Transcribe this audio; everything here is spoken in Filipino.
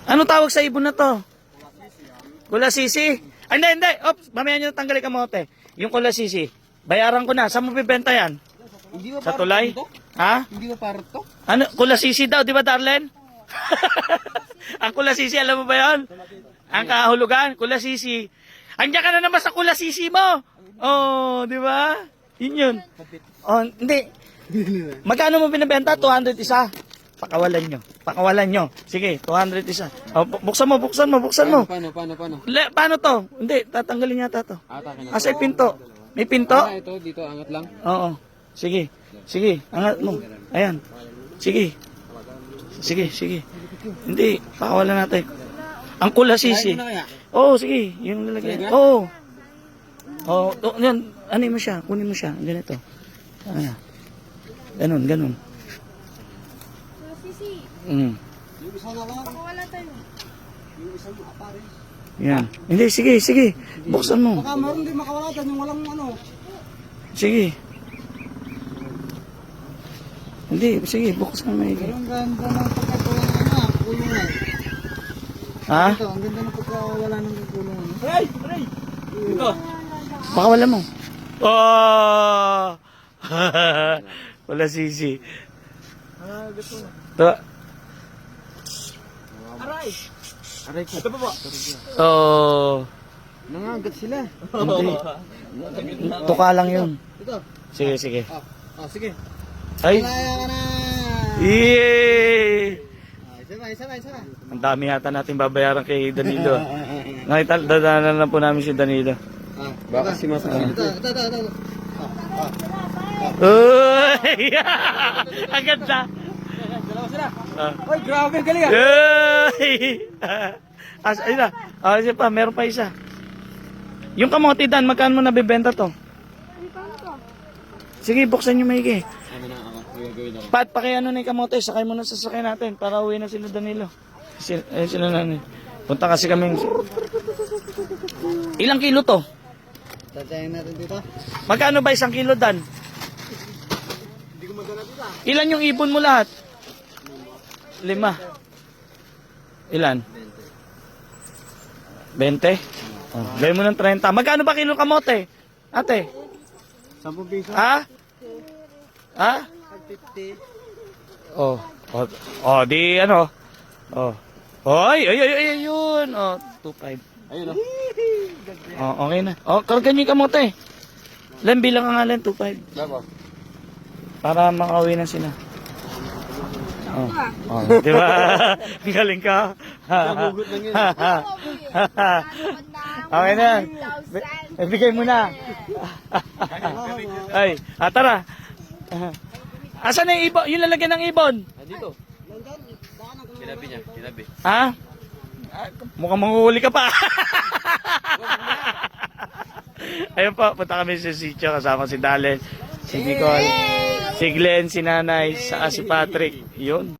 Ano tawag sa ibon na to? Kulasisi? Ay, hindi. Ops, mamaya nyo tanggalin kamote. Yung kulasisi. Bayaran ko na. Saan mo bibenta yan? Hindi ba Sa tulay? to? Ha? Hindi ba parot to? Ano? Kulasisi daw, di ba, Darlen? Ang kulasisi, alam mo ba yun? Ang kahulugan, kulasisi. Andiyan ka na naman sa kulasisi mo. Oh, di ba? Yun yun. Oh, hindi. Magkano mo binibenta? 200 isa. Pakawalan nyo. Pakawalan nyo. Sige, 200 isa. Oh, buksan mo. Paano? Paano to? Hindi, tatanggalin yata to. Atake na. Asa yung pinto? May pinto? Ito, dito, angat lang. Oo. Sige. Sige, angat mo. Ayan. Sige. Sige. Hindi, pakawalan natin. Ang kulasisi. Oo, sige. Yung lalagyan. Oo. Oo, yun. Ano mo siya? Kunin mo siya. Ganito. Ayan. Ganun. Sisi, Yung isa na lang. pakawala tayo. Yung isang apare. Yan. Hindi, sige. Buksan mo. Baka meron din makawala dyan yung walang ano. Sige. Hindi, sige, buksan mo. Pero ang ganda ng pagkatulang kulungan. Ha? Ito, ang ganda ng pagkawala ng kulungan. Ito. Pakawala mo. Oh! Wala sisi. Gusto mo. To. Aray ko. Ito ba? Oh. Nangagat sila. Hindi. Tuka lang yun. Ito. Sige. Sige. Ay. Malaya ka na. Yay! Isa ba? Ang dami yata natin babayaran kay Danilo. Nakita, dadaanan lang po namin si Danilo. Baka si Masa. Ito. Uy! Ang ganda! Dalawa sila. Ah. Oy, grabe, galing ah. Yay! Ayun na. Isa pa, meron pa isa. Yung kamote, Dan, magkano mo nabibenta to? Ay, paano to? Sige, buksan nyo maigi. Ano na ako? Gagawin ako. Pat, pakiano na yung kamote, sakay mo na sa sakay natin para uwi na sila Danilo. Sila na. Punta kasi kami. Ilang kilo to? Tatayin natin dito. Magkano ba 1 kilo, Dan? Hindi ko magana dito ah. Ilan yung ibon mo lahat? 5. Ilan? 20? Oh, gawin mo ng 30. Magkano ba kilo kamote? Ate? 10 piso. Ha? Ha? 50. Oh, di ano? Oh. Ay, yun. Oh, 2.5. Ayun oh. Oh, okay na. Oh, kargan yung kamote. Lang bilang ang ngalan, 2.5. Baba. Para makauwi na sila. Oh, di ba? Galing ka. Nagugot lang yun. Okay na. Ibigay mo na. Ay, tara. Asan na yung ibon? Yung lalagyan ng ibon? Dito. Kinabi niya, kinabi. Ha? Mukhang manguhuli ka pa. Ayun po, punta kami sa sitio kasama si Dalen, si Nicole, si Glenn, si Nanay, saka si Patrick. Yun.